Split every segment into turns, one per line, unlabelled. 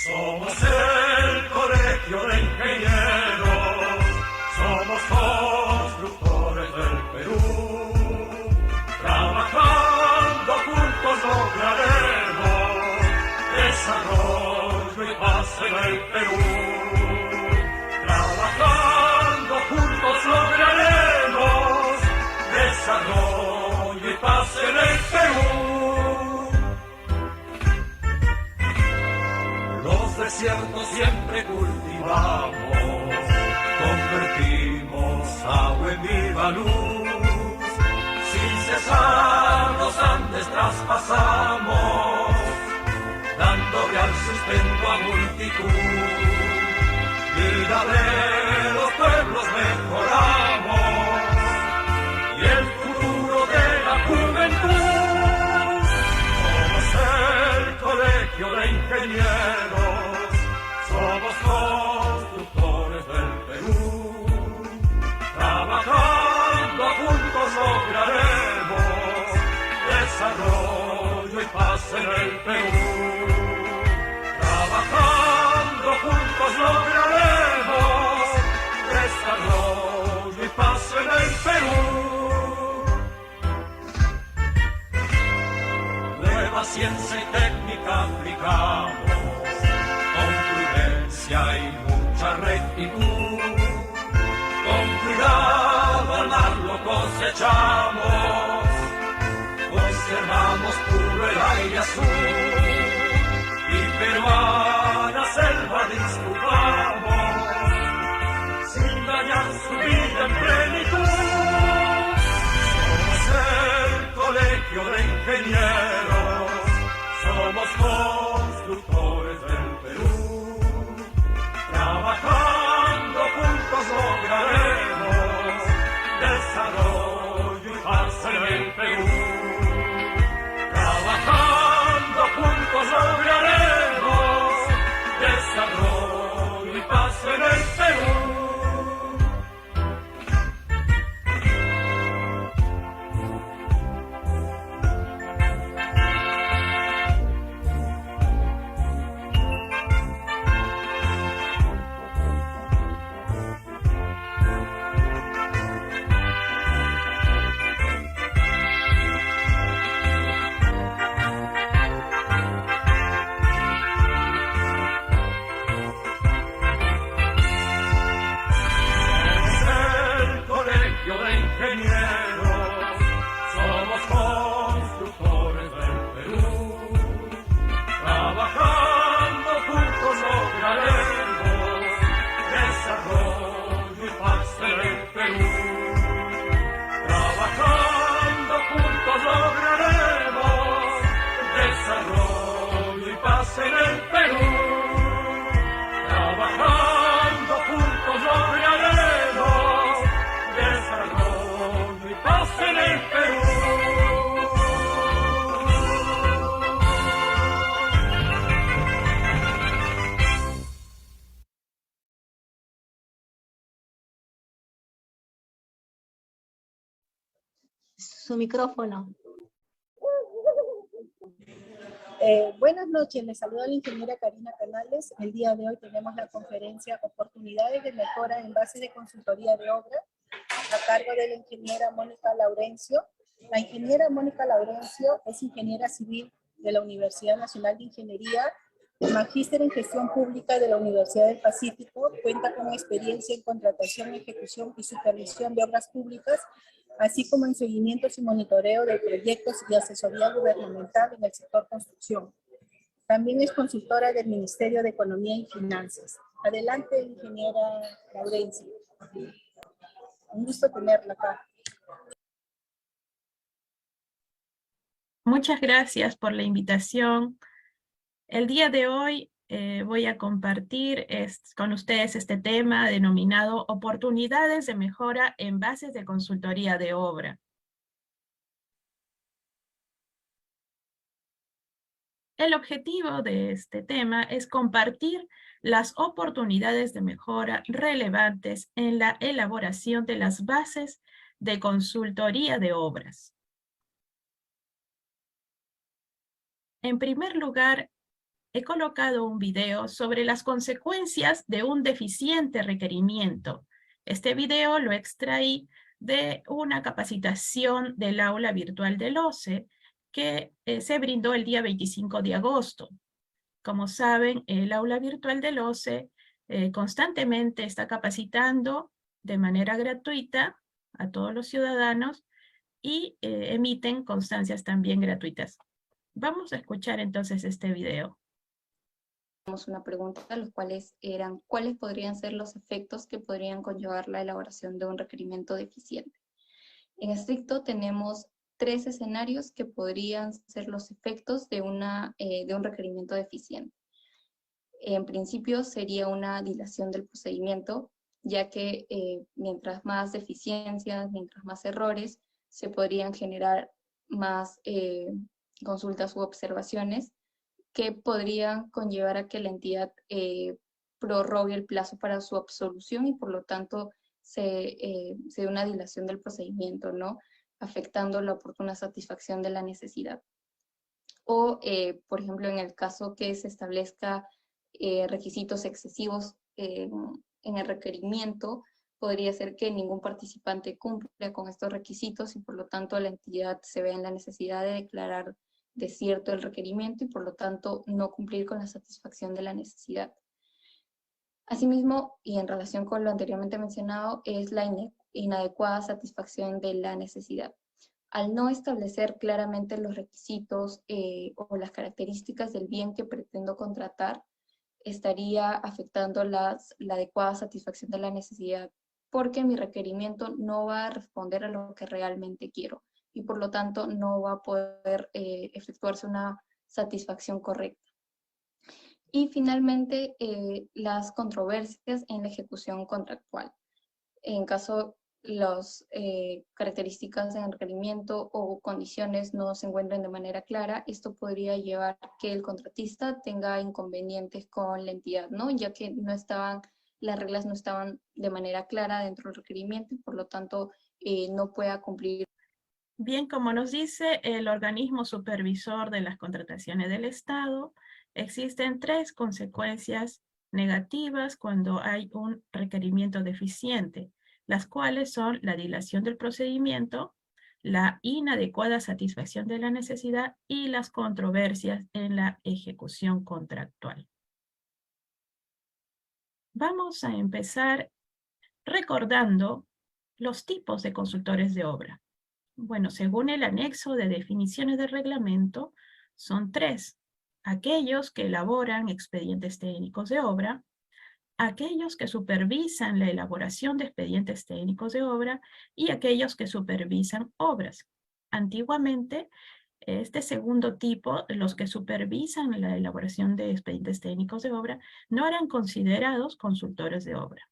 Somos el colegio de ingenieros, somos constructores del Perú. Trabajando juntos lograremos desarrollo y paz en el Perú. Trabajando juntos lograremos desarrollo y paz en el Perú. Los desiertos siempre cultivamos, convertimos agua en viva luz. Sin cesar los Andes traspasamos, dando real sustento a multitud. Vida de los pueblos mejoramos y el futuro de la juventud. Somos el colegio de ingenieros, somos constructores del Perú. Trabajando juntos lograremos desarrollo y paz en el Perú. Trabajando juntos lograremos desarrollo y paz en el Perú. Nueva ciencia y técnica aplicamos, con prudencia y mucha rectitud. Con cuidado al mar lo cosechamos, conservamos puro el aire azul y peruana selva disfrutamos, sin dañar su vida en plenitud. Somos el colegio de ingenieros, somos constructores del Perú. Trabajando juntos lograremos desarrollo y paz en el Perú. Trabajando juntos lograremos desarrollo y paz en el Perú. Somos constructores del Perú. Trabajando juntos lograremos desarrollo y paz en el Perú. Trabajando juntos lograremos desarrollo y paz en el Perú. Trabajando juntos lograremos desarrollo y paz en el Perú.
Su micrófono.
Buenas noches, les saluda la ingeniera Karina Canales. El día de hoy tenemos la conferencia Oportunidades de Mejora en Bases de Consultoría de Obra, a cargo de la ingeniera Mónica Laurencio. La ingeniera Mónica Laurencio es ingeniera civil de la Universidad Nacional de Ingeniería, magíster en gestión pública de la Universidad del Pacífico, cuenta con experiencia en contratación, ejecución y supervisión de obras públicas, así como en seguimientos y monitoreo de proyectos y asesoría gubernamental en el sector construcción. También es consultora del Ministerio de Economía y Finanzas. Adelante, ingeniera Laurencio. Un gusto tenerla acá.
Muchas gracias por la invitación. El día de hoy voy a compartir con ustedes este tema denominado Oportunidades de Mejora en Bases de Consultoría de Obra. El objetivo de este tema es compartir las oportunidades de mejora relevantes en la elaboración de las bases de consultoría de obras. En primer lugar, he colocado un video sobre las consecuencias de un deficiente requerimiento. Este video lo extraí de una capacitación del aula virtual del OCE que se brindó el día 25 de agosto. Como saben, el aula virtual del OCE constantemente está capacitando de manera gratuita a todos los ciudadanos y emiten constancias también gratuitas. Vamos a escuchar entonces este video.
Una pregunta, los cuales eran cuáles podrían ser los efectos que podrían conllevar la elaboración de un requerimiento deficiente. En estricto tenemos 3 escenarios que podrían ser los efectos de un requerimiento deficiente. En principio sería una dilación del procedimiento, ya que mientras más deficiencias, mientras más errores, se podrían generar más consultas u observaciones que podrían conllevar a que la entidad prorrogue el plazo para su absolución y por lo tanto se dé una dilación del procedimiento, ¿no? Afectando la oportuna satisfacción de la necesidad. O, por ejemplo, en el caso que se establezca requisitos excesivos en el requerimiento, podría ser que ningún participante cumpla con estos requisitos y por lo tanto la entidad se vea en la necesidad de declarar desierto el requerimiento y por lo tanto no cumplir con la satisfacción de la necesidad. Asimismo, y en relación con lo anteriormente mencionado, es la inadecuada satisfacción de la necesidad. Al no establecer claramente los requisitos o las características del bien que pretendo contratar, estaría afectando la adecuada satisfacción de la necesidad, porque mi requerimiento no va a responder a lo que realmente quiero y por lo tanto no va a poder efectuarse una satisfacción correcta. Y finalmente, las controversias en la ejecución contractual. En caso las características en el requerimiento o condiciones no se encuentren de manera clara, esto podría llevar a que el contratista tenga inconvenientes con la entidad, ¿no? Ya que las reglas no estaban de manera clara dentro del requerimiento y por lo tanto no pueda cumplir.
Bien, como nos dice el organismo supervisor de las contrataciones del Estado, existen 3 consecuencias negativas cuando hay un requerimiento deficiente, las cuales son la dilación del procedimiento, la inadecuada satisfacción de la necesidad y las controversias en la ejecución contractual. Vamos a empezar recordando los tipos de consultores de obra. Bueno, según el anexo de definiciones de reglamento, son 3. Aquellos que elaboran expedientes técnicos de obra, aquellos que supervisan la elaboración de expedientes técnicos de obra y aquellos que supervisan obras. Antiguamente, este segundo tipo, los que supervisan la elaboración de expedientes técnicos de obra, no eran considerados consultores de obra.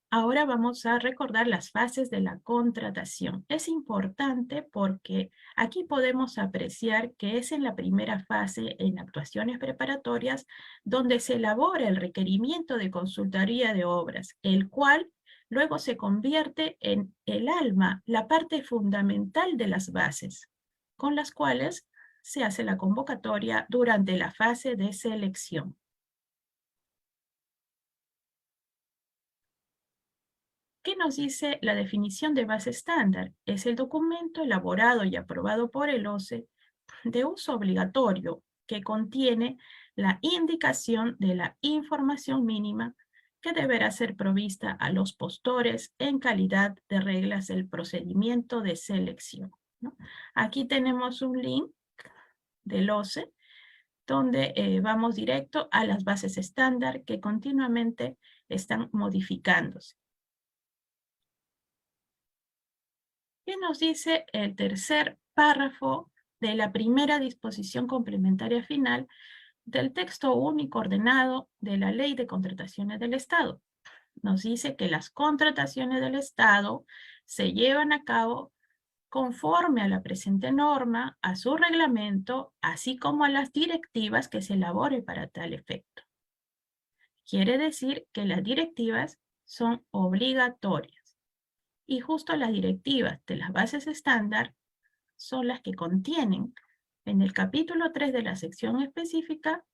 Ahora vamos a recordar las fases de la contratación. Es importante porque aquí podemos apreciar que es en la primera fase, en actuaciones preparatorias, donde se elabora el requerimiento de consultoría de obras, el cual luego se convierte en el alma, la parte fundamental de las bases, con las cuales se hace la convocatoria durante la fase de selección. ¿Qué nos dice la definición de base estándar? Es el documento elaborado y aprobado por el OCE de uso obligatorio que contiene la indicación de la información mínima que deberá ser provista a los postores en calidad de reglas del procedimiento de selección, ¿no? Aquí tenemos un link del OCE donde vamos directo a las bases estándar que continuamente están modificándose. ¿Qué nos dice el tercer párrafo de la primera disposición complementaria final del texto único ordenado de la Ley de Contrataciones del Estado? Nos dice que las contrataciones del Estado se llevan a cabo conforme a la presente norma, a su reglamento, así como a las directivas que se elaboren para tal efecto. Quiere decir que las directivas son obligatorias. Y justo las directivas de las bases estándar son las que contienen en el capítulo 3 de la sección específica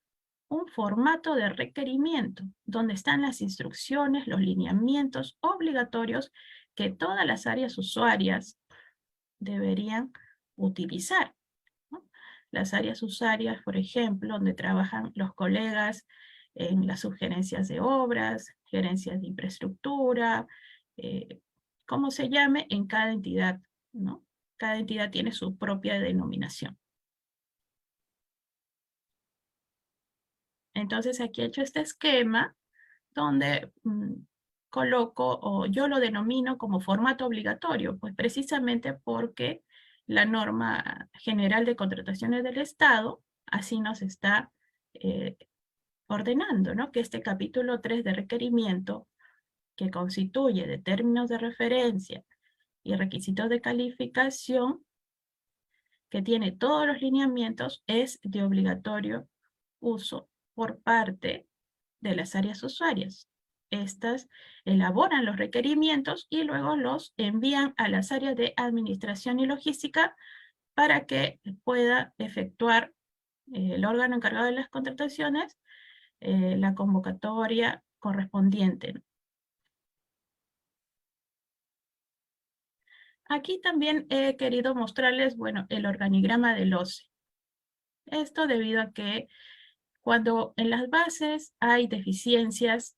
un formato de requerimiento, donde están las instrucciones, los lineamientos obligatorios que todas las áreas usuarias deberían utilizar, ¿no? Las áreas usuarias, por ejemplo, donde trabajan los colegas en las sugerencias de obras, gerencias de infraestructura, como se llame en cada entidad, ¿no? Cada entidad tiene su propia denominación. Entonces aquí he hecho este esquema donde coloco, o yo lo denomino como formato obligatorio, pues precisamente porque la norma general de contrataciones del Estado así nos está ordenando, ¿no? Que este capítulo 3 de requerimiento, que constituye de términos de referencia y requisitos de calificación, que tiene todos los lineamientos, es de obligatorio uso por parte de las áreas usuarias. Estas elaboran los requerimientos y luego los envían a las áreas de administración y logística para que pueda efectuar el órgano encargado de las contrataciones la convocatoria correspondiente. Aquí también he querido mostrarles, bueno, el organigrama del OCE. Esto debido a que cuando en las bases hay deficiencias,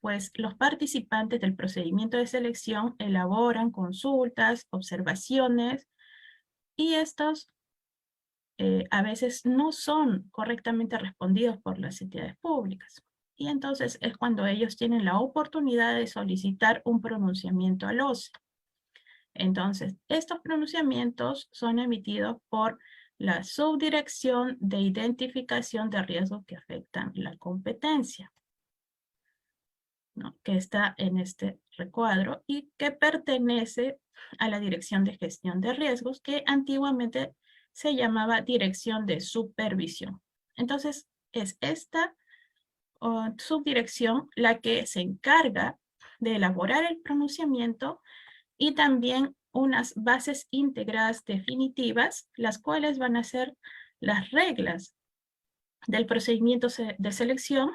pues los participantes del procedimiento de selección elaboran consultas, observaciones, y estos a veces no son correctamente respondidos por las entidades públicas. Y entonces es cuando ellos tienen la oportunidad de solicitar un pronunciamiento al OCE. Entonces, estos pronunciamientos son emitidos por la Subdirección de Identificación de Riesgos que afectan la competencia, ¿no? Que está en este recuadro y que pertenece a la Dirección de Gestión de Riesgos, que antiguamente se llamaba Dirección de Supervisión. Entonces, es esta subdirección la que se encarga de elaborar el pronunciamiento y también unas bases integradas definitivas, las cuales van a ser las reglas del procedimiento de selección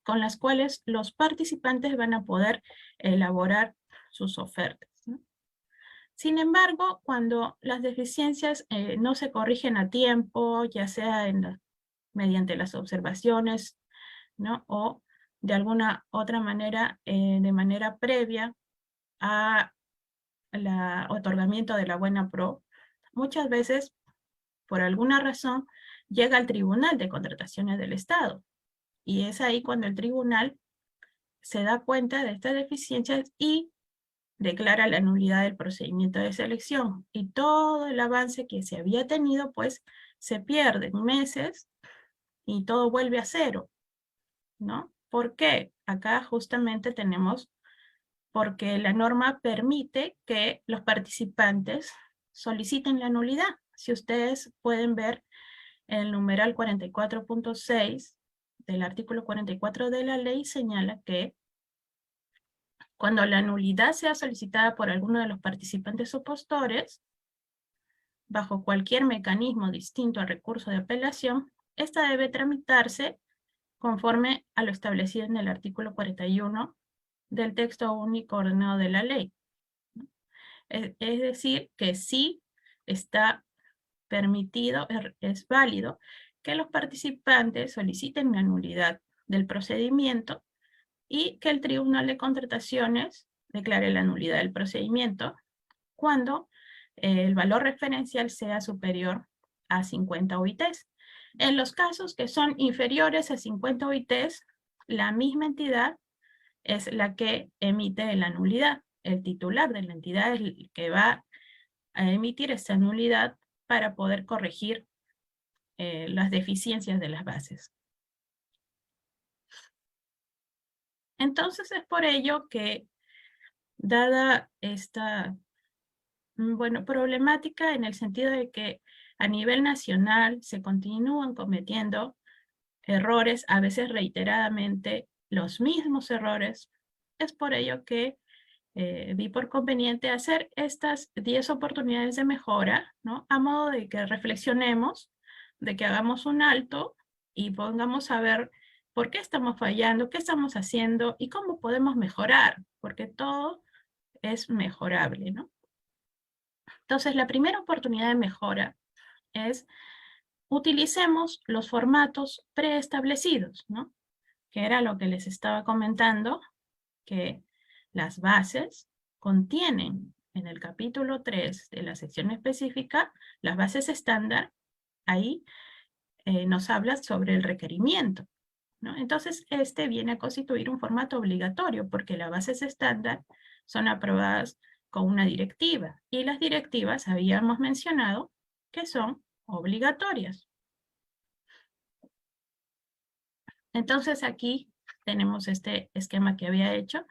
con las cuales los participantes van a poder elaborar sus ofertas, ¿no? Sin embargo, cuando las deficiencias no se corrigen a tiempo, ya sea mediante las observaciones, ¿no? O de alguna otra manera, de manera previa a el otorgamiento de la buena pro, muchas veces, por alguna razón, llega al Tribunal de Contrataciones del Estado. Y es ahí cuando el tribunal se da cuenta de estas deficiencias y declara la nulidad del procedimiento de selección. Y todo el avance que se había tenido, pues, se pierde en meses y todo vuelve a cero, ¿no? ¿Por qué? Acá justamente tenemos porque la norma permite que los participantes soliciten la nulidad. Si ustedes pueden ver el numeral 44.6 del artículo 44 de la ley señala que cuando la nulidad sea solicitada por alguno de los participantes opostores, bajo cualquier mecanismo distinto al recurso de apelación, esta debe tramitarse conforme a lo establecido en el artículo 41 del texto único ordenado de la ley. Es decir, que sí está permitido, es válido, que los participantes soliciten la nulidad del procedimiento y que el Tribunal de Contrataciones declare la nulidad del procedimiento cuando el valor referencial sea superior a 50 OITs. En los casos que son inferiores a 50 OITs, la misma entidad es la que emite la nulidad. El titular de la entidad es el que va a emitir esa nulidad para poder corregir las deficiencias de las bases. Entonces es por ello que, dada esta problemática en el sentido de que a nivel nacional se continúan cometiendo errores, a veces reiteradamente, los mismos errores. Es por ello que vi por conveniente hacer estas 10 oportunidades de mejora, ¿no? A modo de que reflexionemos, de que hagamos un alto y pongamos a ver por qué estamos fallando, qué estamos haciendo y cómo podemos mejorar, porque todo es mejorable, ¿no? Entonces, la primera oportunidad de mejora es utilicemos los formatos preestablecidos, ¿no? Que era lo que les estaba comentando, que las bases contienen en el capítulo 3 de la sección específica, las bases estándar, ahí nos habla sobre el requerimiento, ¿no? Entonces, este viene a constituir un formato obligatorio, porque las bases estándar son aprobadas con una directiva, y las directivas habíamos mencionado que son obligatorias. Entonces aquí tenemos este esquema que había hecho,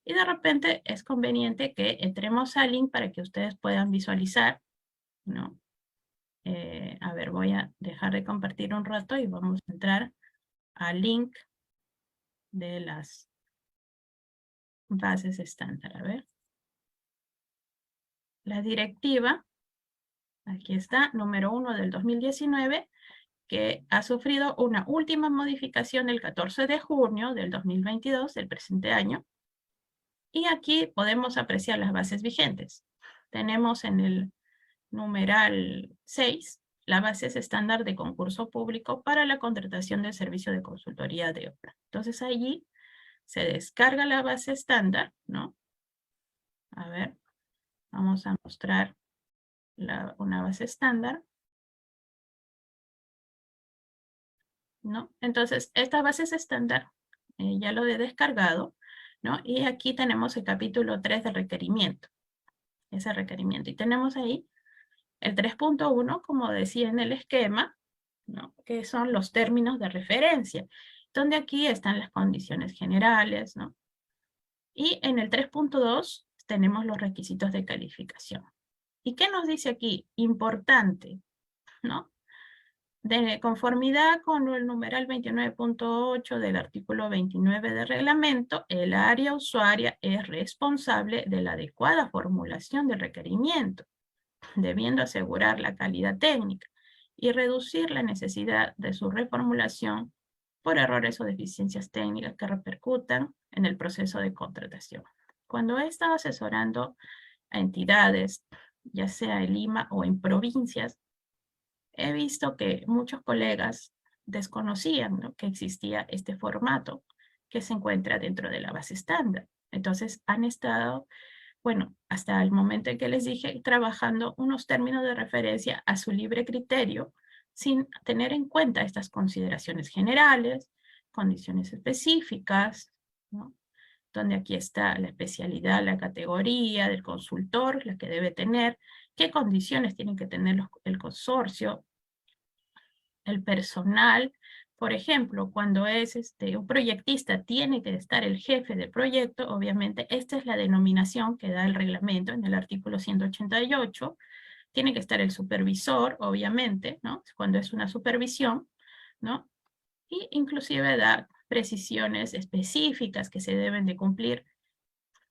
y de repente es conveniente que entremos al link para que ustedes puedan visualizar, ¿no? A ver, voy a dejar de compartir un rato y vamos a entrar al link de las bases estándar. A ver. La directiva, aquí está, número 1 del 2019, que ha sufrido una última modificación el 14 de junio del 2022, del presente año. Y aquí podemos apreciar las bases vigentes. Tenemos en el numeral 6, la base es estándar de concurso público para la contratación del servicio de consultoría de obra. Entonces allí se descarga la base estándar, ¿no? A ver, vamos a mostrar una base estándar, ¿no? Entonces, estas bases estándar ya lo he descargado, ¿no? Y aquí tenemos el capítulo 3 del requerimiento, ese requerimiento. Y tenemos ahí el 3.1, como decía en el esquema, ¿no? Que son los términos de referencia, donde aquí están las condiciones generales, ¿no? Y en el 3.2 tenemos los requisitos de calificación. ¿Y qué nos dice aquí? Importante, ¿no? De conformidad con el numeral 29.8 del artículo 29 del reglamento, el área usuaria es responsable de la adecuada formulación del requerimiento, debiendo asegurar la calidad técnica y reducir la necesidad de su reformulación por errores o deficiencias técnicas que repercutan en el proceso de contratación. Cuando he estado asesorando a entidades, ya sea en Lima o en provincias, he visto que muchos colegas desconocían, ¿no?, que existía este formato que se encuentra dentro de la base estándar. Entonces han estado, bueno, hasta el momento en que les dije, trabajando unos términos de referencia a su libre criterio, sin tener en cuenta estas consideraciones generales, condiciones específicas, ¿no? Donde aquí está la especialidad, la categoría del consultor, la que debe tener, qué condiciones tienen que tener el consorcio, el personal. Por ejemplo, cuando es un proyectista, tiene que estar el jefe del proyecto. Obviamente, esta es la denominación que da el reglamento en el artículo 188. Tiene que estar el supervisor, obviamente, ¿no? Cuando es una supervisión, ¿no? Y inclusive da precisiones específicas que se deben de cumplir,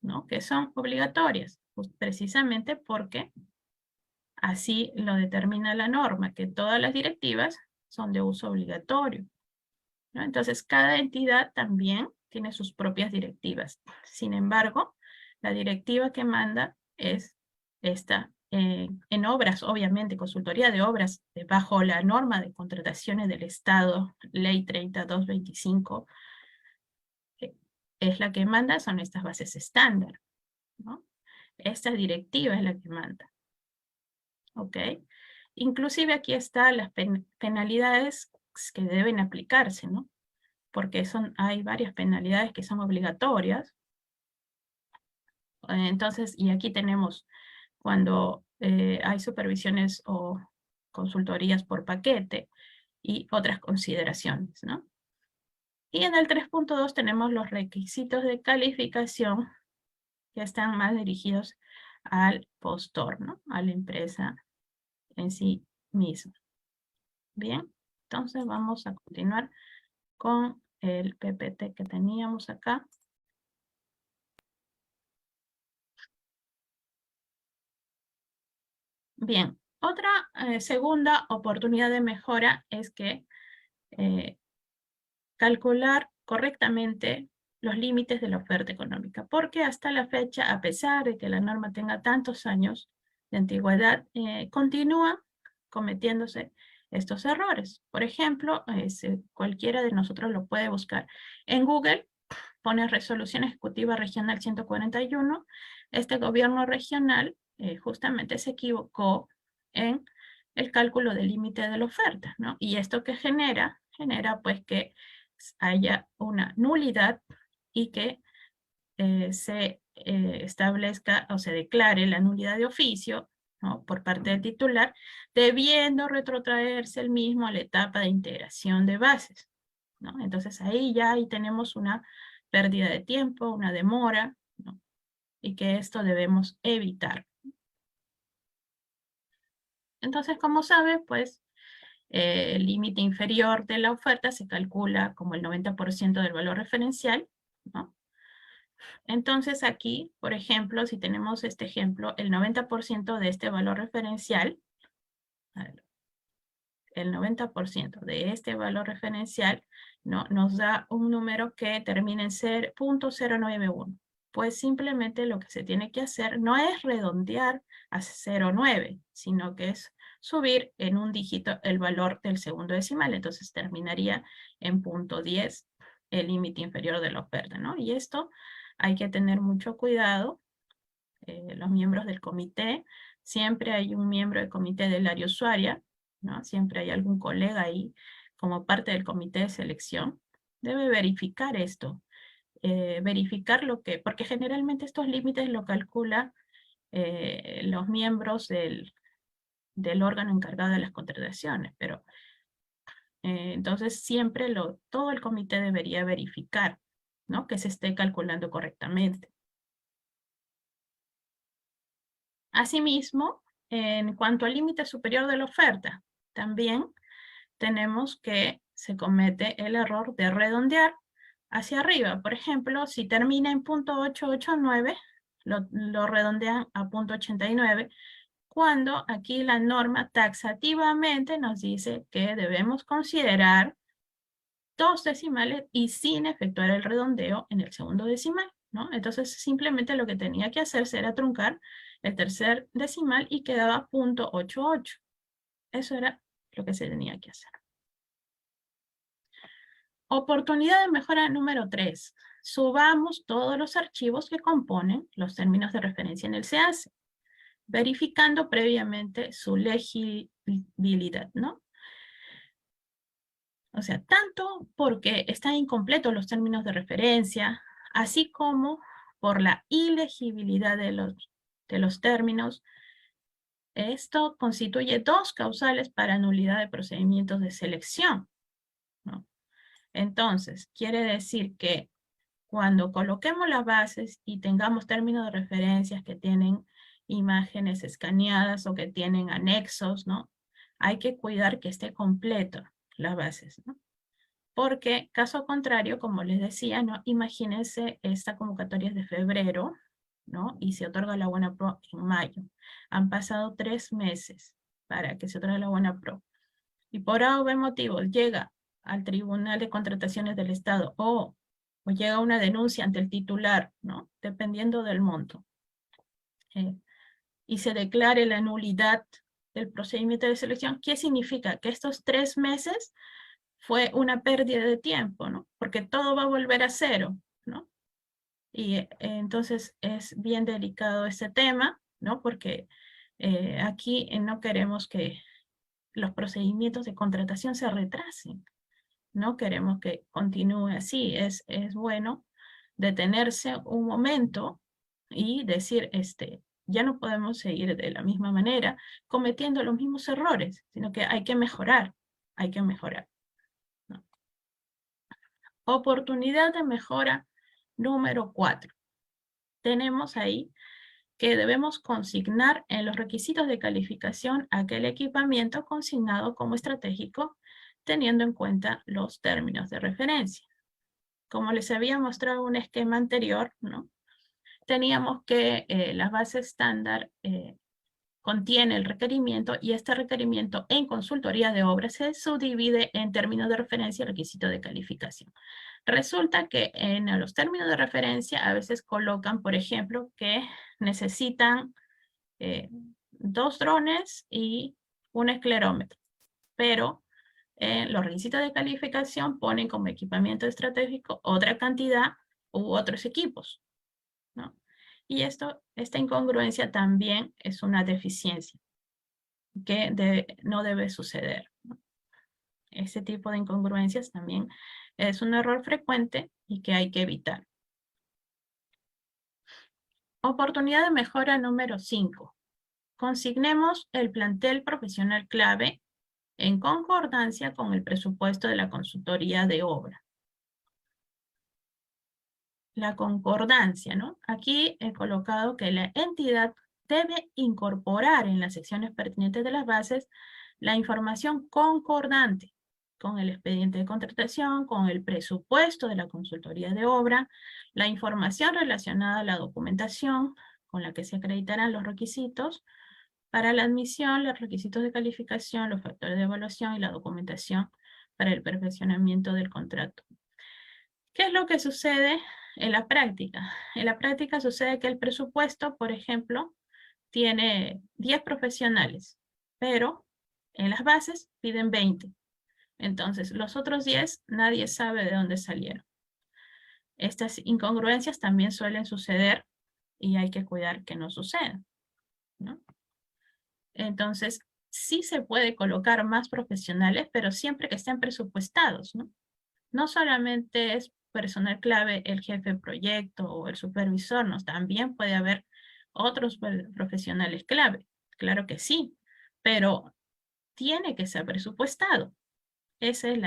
¿no? Que son obligatorias, pues precisamente porque así lo determina la norma, que todas las directivas son de uso obligatorio, ¿no? Entonces, cada entidad también tiene sus propias directivas. Sin embargo, la directiva que manda es esta, en obras, obviamente, consultoría de obras, bajo la norma de contrataciones del Estado, Ley 3225, es la que manda, son estas bases estándar, ¿no? Esta directiva es la que manda. ¿Ok? Inclusive aquí están las penalidades que deben aplicarse, ¿no? Porque hay varias penalidades que son obligatorias. Entonces, y aquí tenemos cuando hay supervisiones o consultorías por paquete y otras consideraciones, ¿no? Y en el 3.2 tenemos los requisitos de calificación que están más dirigidos al postor, ¿no? A la empresa en sí misma. Bien, entonces vamos a continuar con el PPT que teníamos acá. Bien, otra segunda oportunidad de mejora es que calcular correctamente los límites de la oferta económica, porque hasta la fecha, a pesar de que la norma tenga tantos años de antigüedad, continúa cometiéndose estos errores. Por ejemplo, cualquiera de nosotros lo puede buscar en Google, pone Resolución Ejecutiva Regional 141, este gobierno regional justamente se equivocó en el cálculo del límite de la oferta, ¿no? Y esto que genera pues que haya una nulidad y que se establezca o se declare la nulidad de oficio, ¿no?, por parte del titular, debiendo retrotraerse el mismo a la etapa de integración de bases, ¿no? Entonces ahí tenemos una pérdida de tiempo, una demora, ¿no?, y que esto debemos evitar. Entonces, como sabe, pues, el límite inferior de la oferta se calcula como el 90% del valor referencial, ¿no? Entonces aquí, por ejemplo, si tenemos este ejemplo, el 90% de este valor referencial, el 90% de este valor referencial, ¿no?, nos da un número que termina en 0.091. Pues simplemente lo que se tiene que hacer no es redondear a 0.9, sino que es subir en un dígito el valor del segundo decimal. Entonces terminaría en 0.10 el límite inferior de la oferta, ¿no? Y esto hay que tener mucho cuidado. Los miembros del comité, siempre hay un miembro del comité del área usuaria, ¿no? Siempre hay algún colega ahí como parte del comité de selección. Debe verificar esto. Verificar porque generalmente estos límites lo calcula los miembros del órgano encargado de las contrataciones, pero entonces siempre todo el comité debería verificar, ¿no?, que se esté calculando correctamente. Asimismo, en cuanto al límite superior de la oferta, también tenemos que se comete el error de redondear hacia arriba. Por ejemplo, si termina en 0.889, lo redondean a 0.89, cuando aquí la norma taxativamente nos dice que debemos considerar 2 decimales y sin efectuar el redondeo en el segundo decimal, ¿no? Entonces simplemente lo que tenía que hacerse era truncar el tercer decimal y quedaba 0.88. Eso era lo que se tenía que hacer. Oportunidad de mejora número 3. Subamos todos los archivos que componen los términos de referencia en el SEACE, verificando previamente su legibilidad, ¿no? O sea, tanto porque están incompletos los términos de referencia, así como por la ilegibilidad de los términos. Esto constituye 2 causales para nulidad de procedimientos de selección, ¿no? Entonces, quiere decir que cuando coloquemos las bases y tengamos términos de referencias que tienen imágenes escaneadas o que tienen anexos, ¿no?, hay que cuidar que esté completo las bases, ¿no? Porque, caso contrario, como les decía, ¿no?, imagínense, esta convocatoria es de febrero, ¿no?, y se otorga la buena pro en mayo. Han pasado 3 meses para que se otorgue la buena pro. Y por A o B motivo llega al Tribunal de Contrataciones del Estado o llega una denuncia ante el titular, ¿no?, dependiendo del monto, y se declare la nulidad del procedimiento de selección. ¿Qué significa? Que estos 3 meses fue una pérdida de tiempo, ¿no?, porque todo va a volver a cero, ¿no? Y entonces es bien delicado este tema, ¿no?, porque aquí no queremos que los procedimientos de contratación se retrasen. No queremos que continúe así. Es bueno detenerse un momento y decir, ya no podemos seguir de la misma manera, cometiendo los mismos errores, sino que hay que mejorar, ¿no? Oportunidad de mejora número 4. Tenemos ahí que debemos consignar en los requisitos de calificación aquel equipamiento consignado como estratégico, teniendo en cuenta los términos de referencia. como les había mostrado en un esquema anterior, ¿no? Teníamos que la base estándar contiene el requerimiento y este requerimiento en consultoría de obras se subdivide en términos de referencia y requisito de calificación. Resulta que en los términos de referencia a veces colocan, por ejemplo, que necesitan 2 drones y un esclerómetro, pero los requisitos de calificación ponen como equipamiento estratégico otra cantidad u otros equipos, ¿no? Y esta incongruencia también es una deficiencia que no debe suceder, ¿no? Ese tipo de incongruencias también es un error frecuente y que hay que evitar. Oportunidad de mejora número 5. Consignemos el plantel profesional clave en concordancia con el presupuesto de la consultoría de obra. La concordancia, ¿no? Aquí he colocado que la entidad debe incorporar en las secciones pertinentes de las bases la información concordante con el expediente de contratación, con el presupuesto de la consultoría de obra, la información relacionada a la documentación con la que se acreditarán los requisitos para la admisión, los requisitos de calificación, los factores de evaluación y la documentación para el perfeccionamiento del contrato. ¿Qué es lo que sucede en la práctica? En la práctica sucede que el presupuesto, por ejemplo, tiene 10 profesionales, pero en las bases piden 20. Entonces, los otros 10, nadie sabe de dónde salieron. Estas incongruencias también suelen suceder y hay que cuidar que no sucedan, ¿no? Entonces, sí se puede colocar más profesionales, pero siempre que estén presupuestados, ¿no? No solamente es personal clave el jefe de proyecto o el supervisor, ¿no? También puede haber otros profesionales clave. Claro que sí, pero tiene que ser presupuestado. Ese es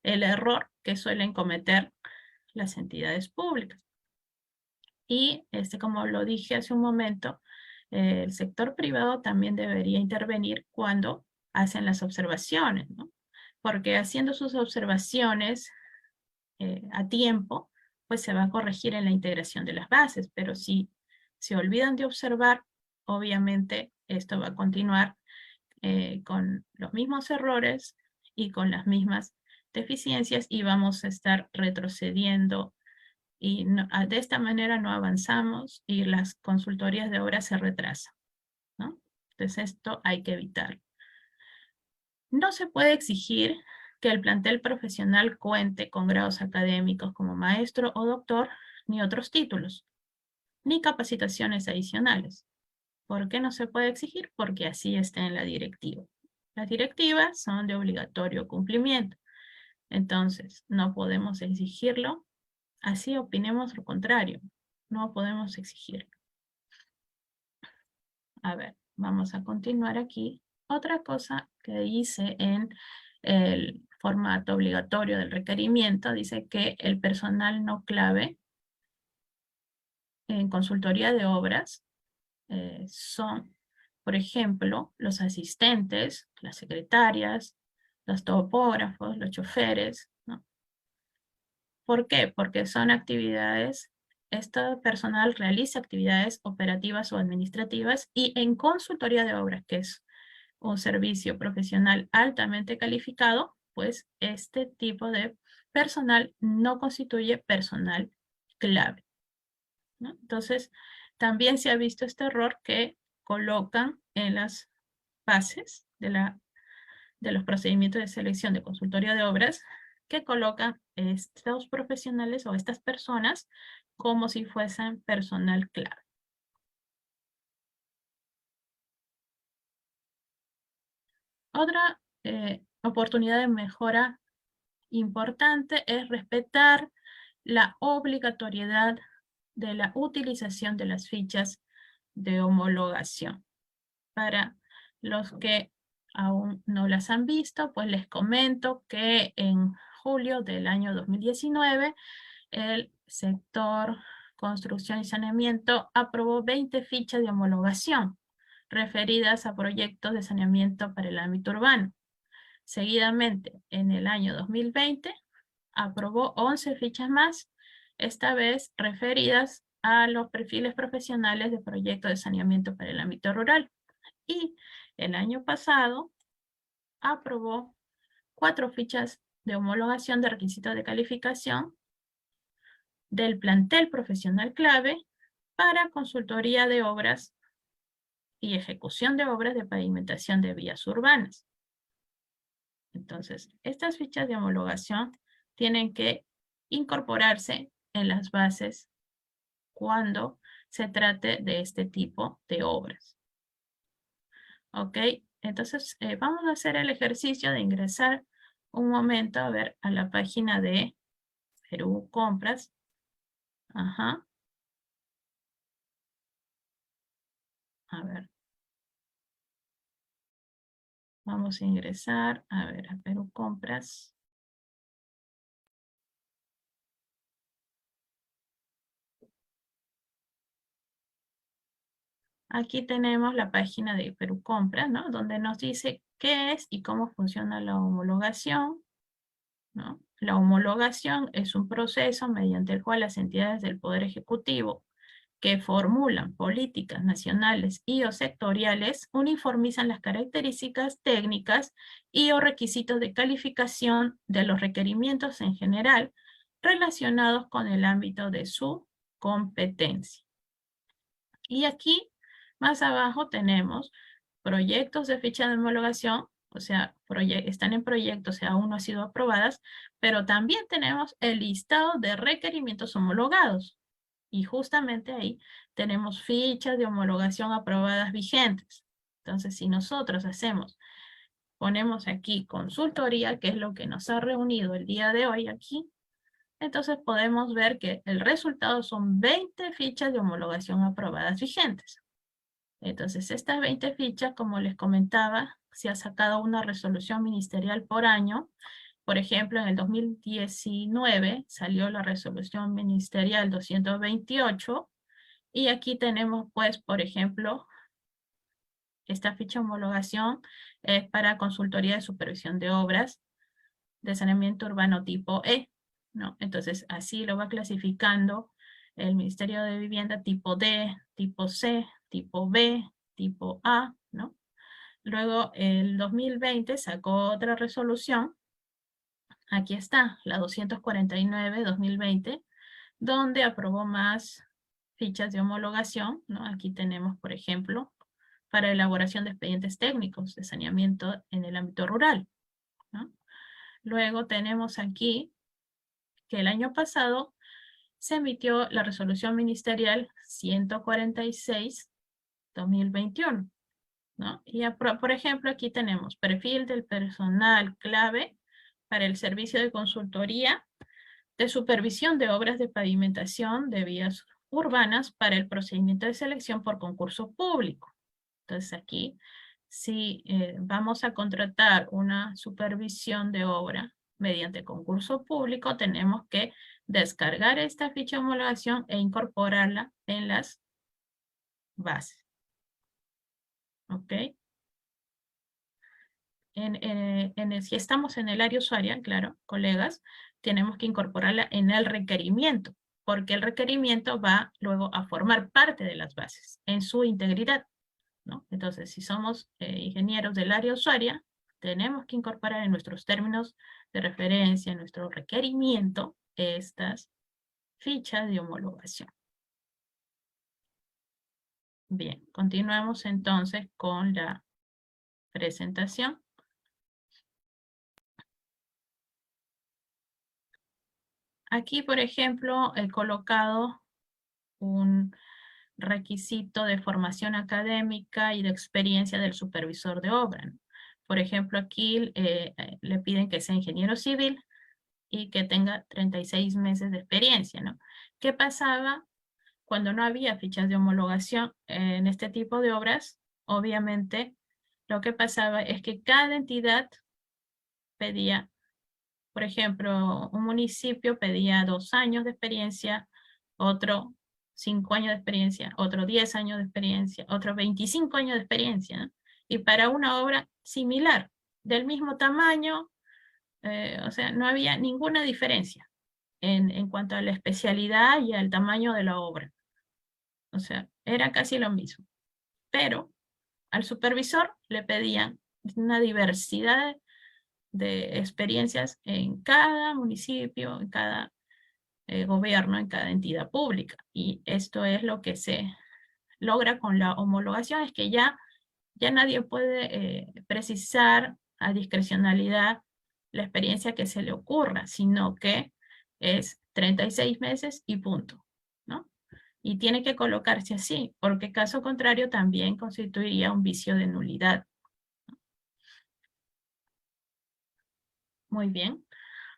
el error que suelen cometer las entidades públicas. Y como lo dije hace un momento, el sector privado también debería intervenir cuando hacen las observaciones, ¿no? Porque haciendo sus observaciones a tiempo, pues se va a corregir en la integración de las bases, pero si se olvidan de observar, obviamente esto va a continuar con los mismos errores y con las mismas deficiencias y vamos a estar retrocediendo y de esta manera no avanzamos y las consultorías de obra se retrasan, ¿no? Entonces esto hay que evitar. No se puede exigir que el plantel profesional cuente con grados académicos como maestro o doctor, ni otros títulos, ni capacitaciones adicionales. ¿Por qué no se puede exigir? Porque así está en la directiva. Las directivas son de obligatorio cumplimiento. Entonces, no podemos exigirlo. Así opinemos lo contrario. No podemos exigirlo. A ver, vamos a continuar aquí. Otra cosa que dice en el formato obligatorio del requerimiento, dice que el personal no clave en consultoría de obras son, por ejemplo, los asistentes, las secretarias, los topógrafos, los choferes, ¿no? ¿Por qué? Porque son actividades, este personal realiza actividades operativas o administrativas y en consultoría de obras, que es un servicio profesional altamente calificado, pues este tipo de personal no constituye personal clave, ¿no? Entonces, también se ha visto este error que colocan en las bases de los procedimientos de selección de consultoría de obras, que colocan estos profesionales o estas personas como si fuesen personal clave. Otra oportunidad de mejora importante es respetar la obligatoriedad de la utilización de las fichas de homologación. Para los que aún no las han visto, pues les comento que en julio del año 2019, el sector construcción y saneamiento aprobó 20 fichas de homologación referidas a proyectos de saneamiento para el ámbito urbano. Seguidamente, en el año 2020, aprobó 11 fichas más, esta vez referidas a los perfiles profesionales de proyectos de saneamiento para el ámbito rural. Y el año pasado aprobó 4 fichas de homologación de requisitos de calificación del plantel profesional clave para consultoría de obras y ejecución de obras de pavimentación de vías urbanas. Entonces, estas fichas de homologación tienen que incorporarse en las bases cuando se trate de este tipo de obras. ¿Ok? Entonces, vamos a hacer el ejercicio de ingresar un momento a ver a la página de Perú Compras. Ajá. A ver. Vamos a ingresar, a ver, a Perú Compras. Aquí tenemos la página de Perú Compras, ¿no? Donde nos dice qué es y cómo funciona la homologación, ¿no? La homologación es un proceso mediante el cual las entidades del Poder Ejecutivo que formulan políticas nacionales y o sectoriales uniformizan las características técnicas y o requisitos de calificación de los requerimientos en general relacionados con el ámbito de su competencia. Y aquí, más abajo, tenemos proyectos de ficha de homologación, o sea, están en proyecto, o sea, aún no han sido aprobadas, pero también tenemos el listado de requerimientos homologados. Y justamente ahí tenemos fichas de homologación aprobadas vigentes. Entonces, si nosotros ponemos aquí consultoría, que es lo que nos ha reunido el día de hoy aquí, entonces podemos ver que el resultado son 20 fichas de homologación aprobadas vigentes. Entonces, estas 20 fichas, como les comentaba, se ha sacado una resolución ministerial por año. Por ejemplo, en el 2019 salió la resolución ministerial 228 y aquí tenemos, pues, por ejemplo, esta ficha de homologación es para consultoría de supervisión de obras de saneamiento urbano tipo E, ¿no? Entonces, así lo va clasificando el Ministerio de Vivienda tipo D, tipo C, tipo B, tipo A, ¿no? Luego, el 2020 sacó otra resolución. Aquí está, la 249-2020, donde aprobó más fichas de homologación, ¿no? Aquí tenemos, por ejemplo, para elaboración de expedientes técnicos de saneamiento en el ámbito rural, ¿no? Luego tenemos aquí que el año pasado se emitió la resolución ministerial 146-2021, ¿no? Y por ejemplo, aquí tenemos perfil del personal clave para el servicio de consultoría de supervisión de obras de pavimentación de vías urbanas para el procedimiento de selección por concurso público. Entonces aquí, si vamos a contratar una supervisión de obra mediante concurso público, tenemos que descargar esta ficha de homologación e incorporarla en las bases. ¿Ok? Si estamos en el área usuaria, claro, colegas, tenemos que incorporarla en el requerimiento, porque el requerimiento va luego a formar parte de las bases en su integridad, ¿no? Entonces, si somos ingenieros del área usuaria, tenemos que incorporar en nuestros términos de referencia, en nuestro requerimiento, estas fichas de homologación. Bien, continuamos entonces con la presentación. Aquí, por ejemplo, he colocado un requisito de formación académica y de experiencia del supervisor de obra, ¿no? Por ejemplo, aquí le piden que sea ingeniero civil y que tenga 36 meses de experiencia, ¿no? ¿Qué pasaba cuando no había fichas de homologación en este tipo de obras? Obviamente, lo que pasaba es que cada entidad pedía, por ejemplo, un municipio pedía 2 años de experiencia, otro 5 años de experiencia, otro 10 años de experiencia, otro 25 años de experiencia, ¿no? Y para una obra similar, del mismo tamaño, O sea, no había ninguna diferencia en cuanto a la especialidad y al tamaño de la obra. O sea, era casi lo mismo. Pero al supervisor le pedían una diversidad de experiencias en cada municipio, en cada gobierno, en cada entidad pública. Y esto es lo que se logra con la homologación, es que ya nadie puede precisar a discrecionalidad la experiencia que se le ocurra, sino que es 36 meses y punto, ¿no? Y tiene que colocarse así, porque caso contrario también constituiría un vicio de nulidad. Muy bien.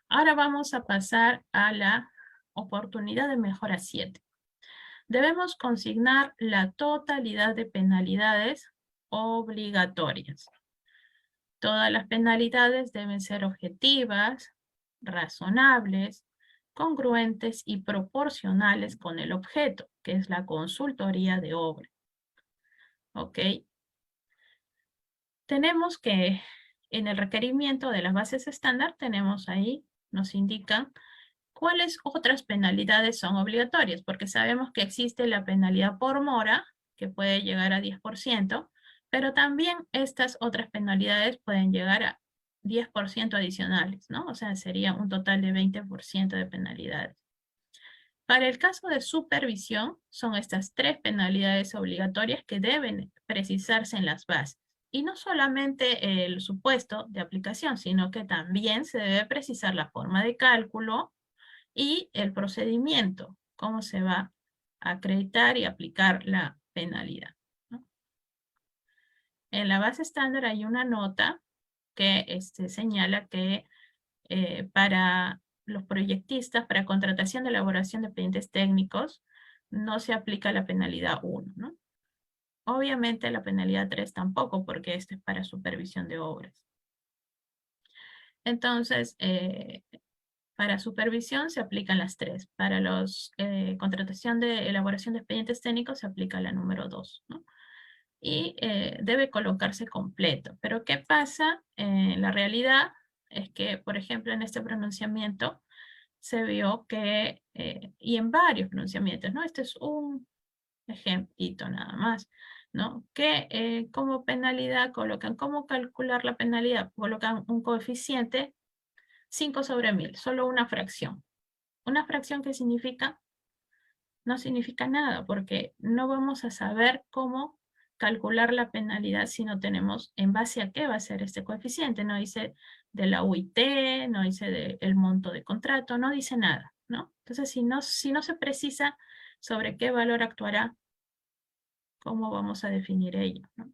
Ahora vamos a pasar a la oportunidad de mejora 7. Debemos consignar la totalidad de penalidades obligatorias. Todas las penalidades deben ser objetivas, razonables, congruentes y proporcionales con el objeto, que es la consultoría de obra. ¿Ok? Tenemos que en el requerimiento de las bases estándar, tenemos ahí, nos indican cuáles otras penalidades son obligatorias, porque sabemos que existe la penalidad por mora, que puede llegar a 10%, pero también estas otras penalidades pueden llegar a 10% adicionales, ¿no? O sea, sería un total de 20% de penalidades. Para el caso de supervisión, son estas 3 penalidades obligatorias que deben precisarse en las bases. Y no solamente el supuesto de aplicación, sino que también se debe precisar la forma de cálculo y el procedimiento, cómo se va a acreditar y aplicar la penalidad, ¿no? En la base estándar hay una nota que señala que para los proyectistas, para contratación de elaboración de expedientes técnicos, no se aplica la penalidad 1, ¿no? Obviamente la penalidad 3 tampoco, porque esto es para supervisión de obras. Entonces, para supervisión se aplican las 3. Para los contratación de elaboración de expedientes técnicos se aplica la número 2, ¿no? Y debe colocarse completo. Pero ¿qué pasa? La realidad es que, por ejemplo, en este pronunciamiento se vio que, y en varios pronunciamientos, ¿no? Este es un ejemplito nada más, ¿no? Que como penalidad colocan, ¿cómo calcular la penalidad? Colocan un coeficiente 5 sobre 1000, solo una fracción. ¿Una fracción qué significa? No significa nada, porque no vamos a saber cómo calcular la penalidad si no tenemos en base a qué va a ser este coeficiente. No dice de la UIT, no dice del monto de contrato, no dice nada, ¿no? Entonces, si no se precisa sobre qué valor actuará, ¿cómo vamos a definir ello, ¿no?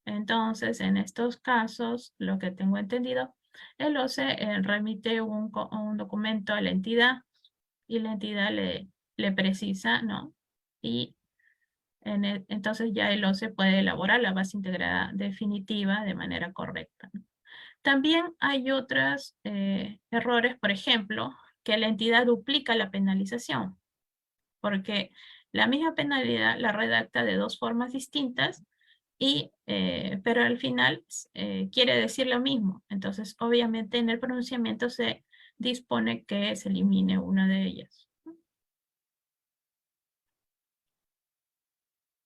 Entonces, en estos casos, lo que tengo entendido, el OCE remite un documento a la entidad y la entidad le precisa, ¿no? Y entonces ya el OCE puede elaborar la base integrada definitiva de manera correcta, ¿no? También hay otros errores, por ejemplo, que la entidad duplica la penalización, porque la misma penalidad la redacta de 2 formas distintas, pero al final quiere decir lo mismo. Entonces, obviamente, en el pronunciamiento se dispone que se elimine una de ellas.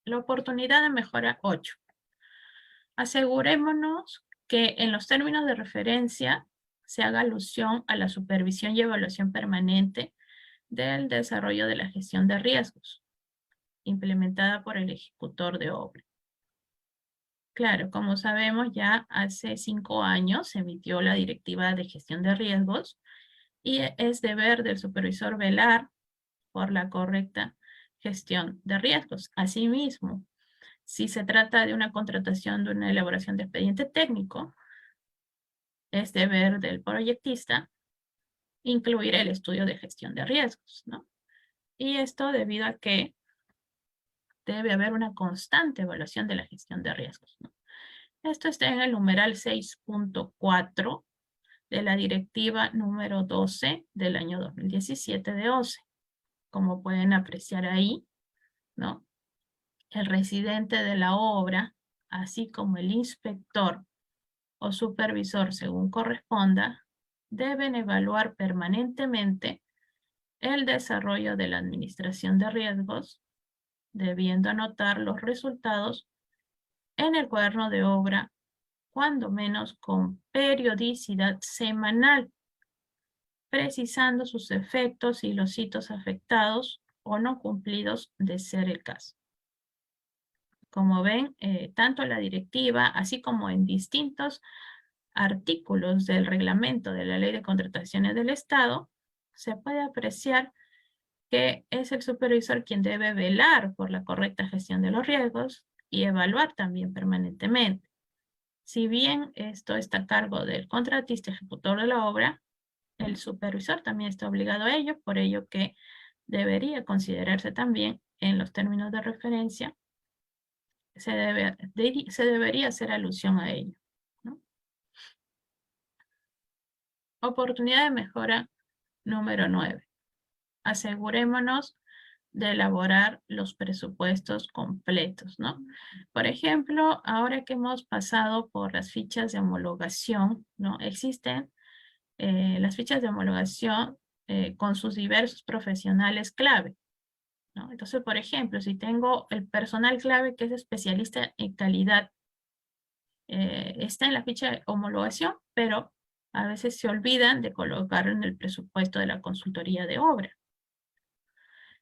La oportunidad de mejora 8. Asegurémonos que en los términos de referencia se haga alusión a la supervisión y evaluación permanente del desarrollo de la gestión de riesgos, implementada por el ejecutor de obra. Claro, como sabemos, ya hace 5 años se emitió la Directiva de Gestión de Riesgos y es deber del supervisor velar por la correcta gestión de riesgos. Asimismo, si se trata de una contratación de una elaboración de expediente técnico, es deber del proyectista incluir el estudio de gestión de riesgos, ¿no? Y esto debido a que debe haber una constante evaluación de la gestión de riesgos, ¿no? Esto está en el numeral 6.4 de la directiva número 12 del año 2017 de OCE. Como pueden apreciar ahí, ¿no? El residente de la obra, así como el inspector o supervisor según corresponda, deben evaluar permanentemente el desarrollo de la administración de riesgos, debiendo anotar los resultados en el cuaderno de obra, cuando menos con periodicidad semanal, precisando sus efectos y los hitos afectados o no cumplidos de ser el caso. Como ven, tanto la directiva, así como en distintos artículos del reglamento de la Ley de Contrataciones del Estado, se puede apreciar que es el supervisor quien debe velar por la correcta gestión de los riesgos y evaluar también permanentemente. Si bien esto está a cargo del contratista ejecutor de la obra, el supervisor también está obligado a ello, por ello que debería considerarse también en los términos de referencia, se debería hacer alusión a ello, ¿no? Oportunidad de mejora número 9. Asegurémonos de elaborar los presupuestos completos, ¿no? Por ejemplo, ahora que hemos pasado por las fichas de homologación, ¿no? Existen las fichas de homologación con sus diversos profesionales clave, ¿no? Entonces, por ejemplo, si tengo el personal clave que es especialista en calidad, está en la ficha de homologación, pero a veces se olvidan de colocarlo en el presupuesto de la consultoría de obra.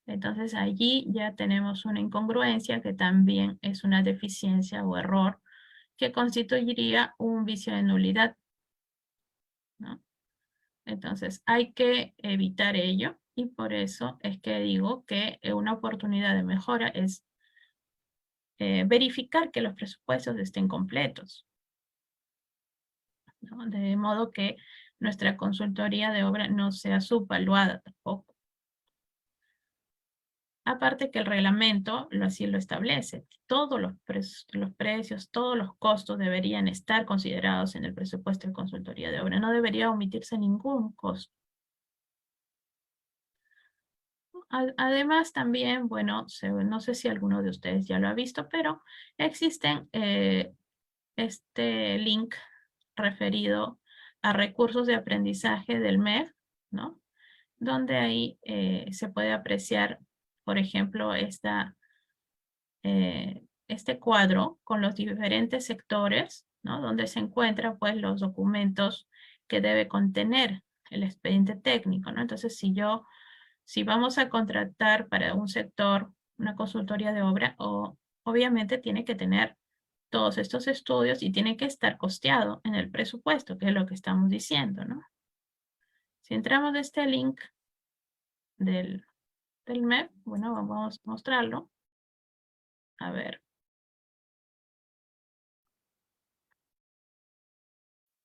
Entonces allí ya tenemos una incongruencia que también es una deficiencia o error que constituiría un vicio de nulidad, ¿no? Entonces hay que evitar ello y por eso es que digo que una oportunidad de mejora es verificar que los presupuestos estén completos, ¿no? De modo que nuestra consultoría de obra no sea subvaluada tampoco. Aparte que el reglamento así lo establece. Todos los precios, todos los costos deberían estar considerados en el presupuesto de consultoría de obra. No debería omitirse ningún costo. Además también, bueno, no sé si alguno de ustedes ya lo ha visto, pero existen este link referido a recursos de aprendizaje del MEF, ¿no? Donde ahí se puede apreciar, por ejemplo, este cuadro con los diferentes sectores, ¿no? Donde se encuentran pues los documentos que debe contener el expediente técnico, ¿no? Entonces, si vamos a contratar para un sector una consultoría de obra, obviamente tiene que tener todos estos estudios y tiene que estar costeado en el presupuesto, que es lo que estamos diciendo, ¿no? Si entramos de este link del MEP, bueno, vamos a mostrarlo. A ver.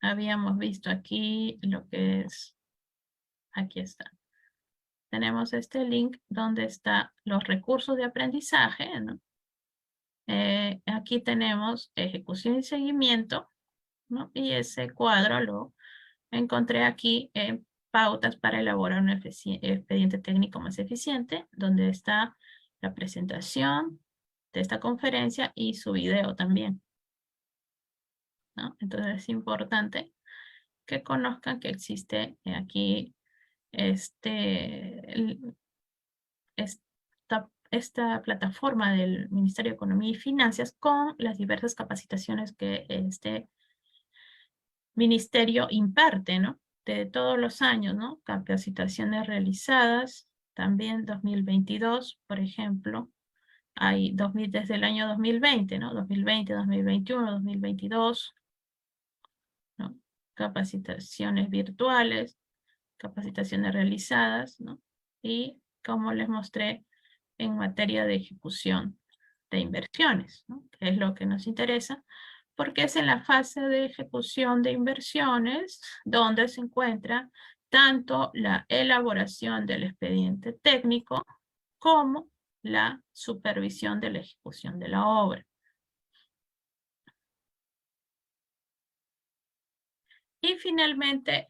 Habíamos visto aquí lo que es, aquí está. Tenemos este link donde están los recursos de aprendizaje, ¿no? Aquí tenemos ejecución y seguimiento, ¿no? Y ese cuadro lo encontré aquí en pautas para elaborar un expediente técnico más eficiente, donde está la presentación de esta conferencia y su video también, ¿no? Entonces es importante que conozcan que existe aquí esta plataforma del Ministerio de Economía y Finanzas con las diversas capacitaciones que este ministerio imparte, ¿no? De todos los años, ¿no? Capacitaciones realizadas, también 2022, por ejemplo, hay desde el año 2020, ¿no? 2020, 2021, 2022, ¿no? Capacitaciones virtuales, capacitaciones realizadas, ¿no? Y como les mostré en materia de ejecución de inversiones, ¿no? Que es lo que nos interesa, porque es en la fase de ejecución de inversiones donde se encuentra tanto la elaboración del expediente técnico como la supervisión de la ejecución de la obra. Y finalmente,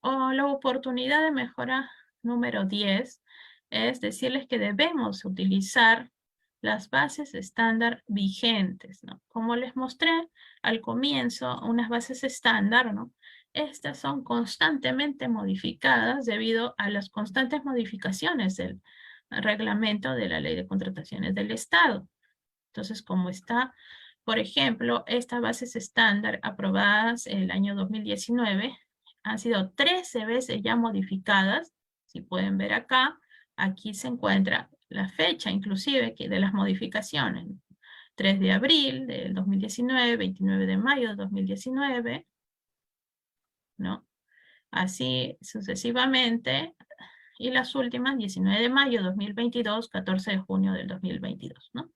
la oportunidad de mejora número 10 es decirles que debemos utilizar las bases estándar vigentes, ¿no? Como les mostré al comienzo, unas bases estándar, ¿no? estas son constantemente modificadas debido a las constantes modificaciones del reglamento de la Ley de Contrataciones del Estado. Entonces, como está, por ejemplo, estas bases estándar aprobadas el año 2019, han sido 13 veces ya modificadas. Si pueden ver acá, aquí se encuentra la fecha inclusive de las modificaciones. 3 de abril del 2019, 29 de mayo de 2019, ¿no? Así sucesivamente, y las últimas 19 de mayo de 2022, 14 de junio del 2022, ¿no?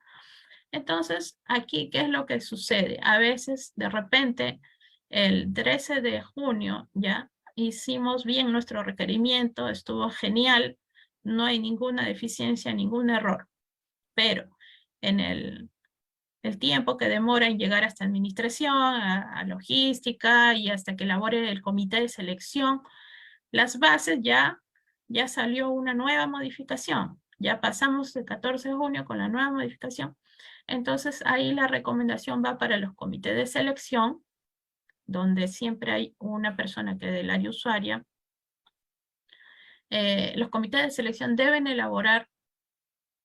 Entonces, aquí, ¿qué es lo que sucede? A veces, de repente, el 13 de junio ya hicimos bien nuestro requerimiento, estuvo genial, no hay ninguna deficiencia, ningún error, pero en el tiempo que demora en llegar hasta administración, a logística y hasta que elabore el comité de selección, las bases ya salió una nueva modificación. Ya pasamos el 14 de junio con la nueva modificación. Entonces ahí la recomendación va para los comités de selección, donde siempre hay una persona que del área usuaria. Los comités de selección deben elaborar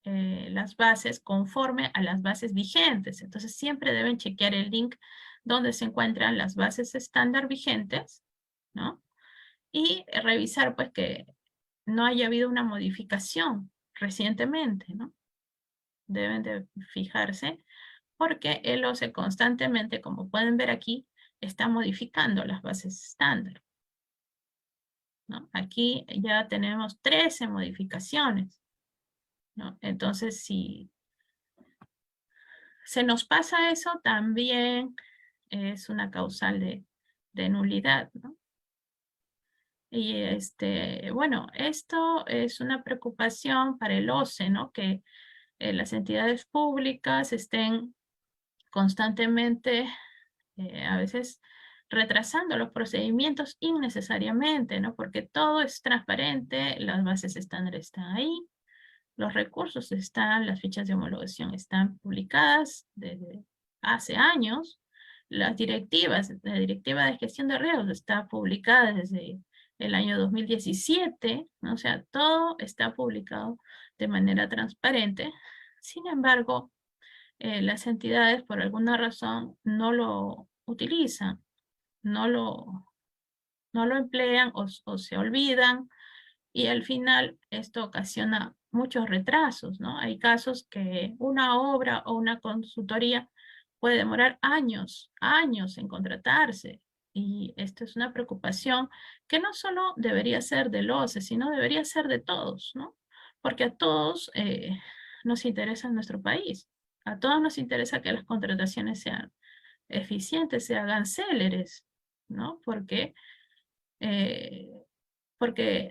las bases conforme a las bases vigentes. Entonces siempre deben chequear el link donde se encuentran las bases estándar vigentes, ¿no? Y revisar pues que no haya habido una modificación recientemente, ¿no? Deben de fijarse porque el OCE constantemente, como pueden ver aquí, está modificando las bases estándar, ¿no? Aquí ya tenemos 13 modificaciones, ¿no? Entonces, si se nos pasa eso, también es una causal de nulidad, ¿no? Y bueno, esto es una preocupación para el OCE, ¿no? Que las entidades públicas estén constantemente, a veces, retrasando los procedimientos innecesariamente, ¿no? Porque todo es transparente, las bases estándar están ahí, los recursos están, las fichas de homologación están publicadas desde hace años, las directivas, la directiva de gestión de riesgos está publicada desde el año 2017, ¿no? O sea, todo está publicado de manera transparente. Sin embargo, las entidades por alguna razón no lo utilizan, no lo emplean o se olvidan, y al final esto ocasiona muchos retrasos, ¿no? Hay casos que una obra o una consultoría puede demorar años en contratarse, y esto es una preocupación que no solo debería ser del OCE, sino debería ser de todos, ¿no? Porque a todos nos interesa nuestro país, a todos nos interesa que las contrataciones sean eficientes, se hagan céleres, ¿no? Porque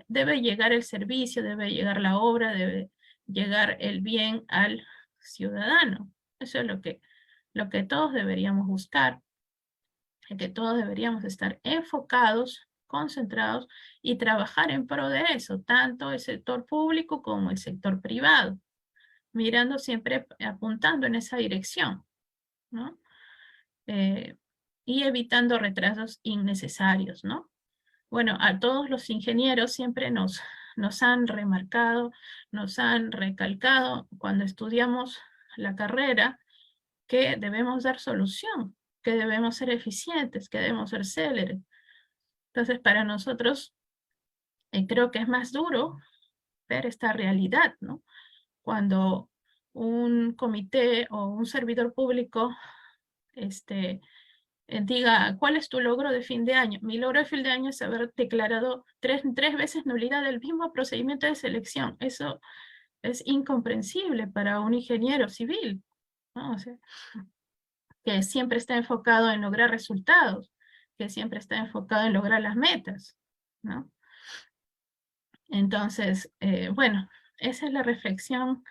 debe llegar el servicio, debe llegar la obra, debe llegar el bien al ciudadano. Eso es lo que todos deberíamos buscar, que todos deberíamos estar enfocados, concentrados y trabajar en pro de eso, tanto el sector público como el sector privado, mirando siempre, apuntando en esa dirección, ¿no? Y evitando retrasos innecesarios, ¿no? Bueno, a todos los ingenieros siempre nos han remarcado, nos han recalcado cuando estudiamos la carrera que debemos dar solución, que debemos ser eficientes, que debemos ser céleres. Entonces, para nosotros, creo que es más duro ver esta realidad, ¿no? Cuando un comité o un servidor público diga, ¿cuál es tu logro de fin de año? Mi logro de fin de año es haber declarado tres veces nulidad del mismo procedimiento de selección. Eso es incomprensible para un ingeniero civil, ¿no? O sea, que siempre está enfocado en lograr resultados, que siempre está enfocado en lograr las metas, ¿no? Entonces, bueno, esa es la reflexión,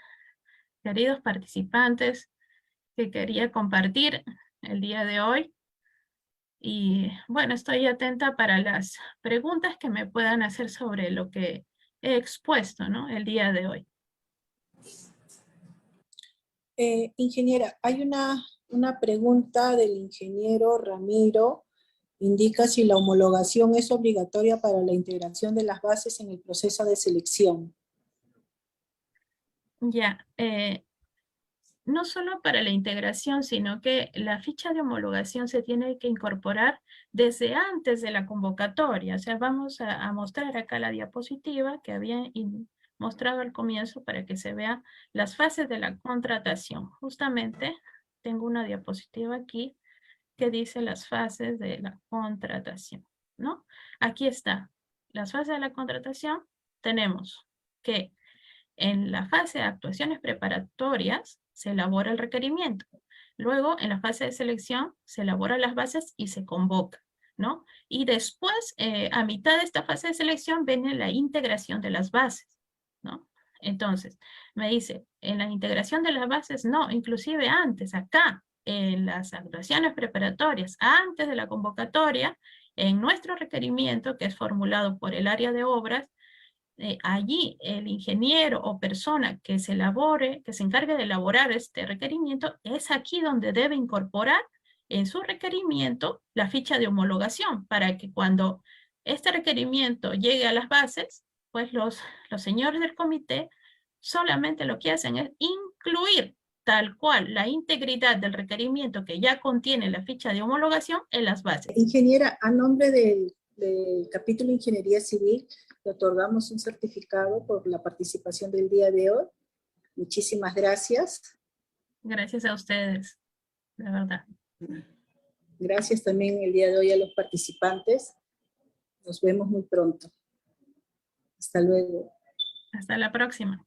queridos participantes, que quería compartir el día de hoy. Y bueno, estoy atenta para las preguntas que me puedan hacer sobre lo que he expuesto, ¿no? El día de hoy.
Ingeniera, hay una pregunta del ingeniero Ramiro indica si la homologación es obligatoria para la integración de las bases en el proceso de selección.
Ya, no solo para la integración, sino que la ficha de homologación se tiene que incorporar desde antes de la convocatoria. O sea, vamos a mostrar acá la diapositiva que había mostrado al comienzo para que se vean las fases de la contratación. Justamente tengo una diapositiva aquí que dice las fases de la contratación, ¿no? Aquí está. Las fases de la contratación tenemos que en la fase de actuaciones preparatorias se elabora el requerimiento. Luego, en la fase de selección, se elaboran las bases y se convoca, ¿no? Y después, a mitad de esta fase de selección, viene la integración de las bases, ¿no? Entonces, me dice, en la integración de las bases, no, inclusive antes, acá, en las actuaciones preparatorias, antes de la convocatoria, en nuestro requerimiento, que es formulado por el área de obras, allí el ingeniero o persona que se encargue de elaborar este requerimiento, es aquí donde debe incorporar en su requerimiento la ficha de homologación, para que cuando este requerimiento llegue a las bases, pues los señores del comité solamente lo que hacen es incluir tal cual la integridad del requerimiento que ya contiene la ficha de homologación en las bases.
Ingeniera, a nombre del capítulo de Ingeniería Civil, le otorgamos un certificado por la participación del día de hoy. Muchísimas gracias.
Gracias a ustedes, de verdad.
Gracias también el día de hoy a los participantes. Nos vemos muy pronto. Hasta luego.
Hasta la próxima.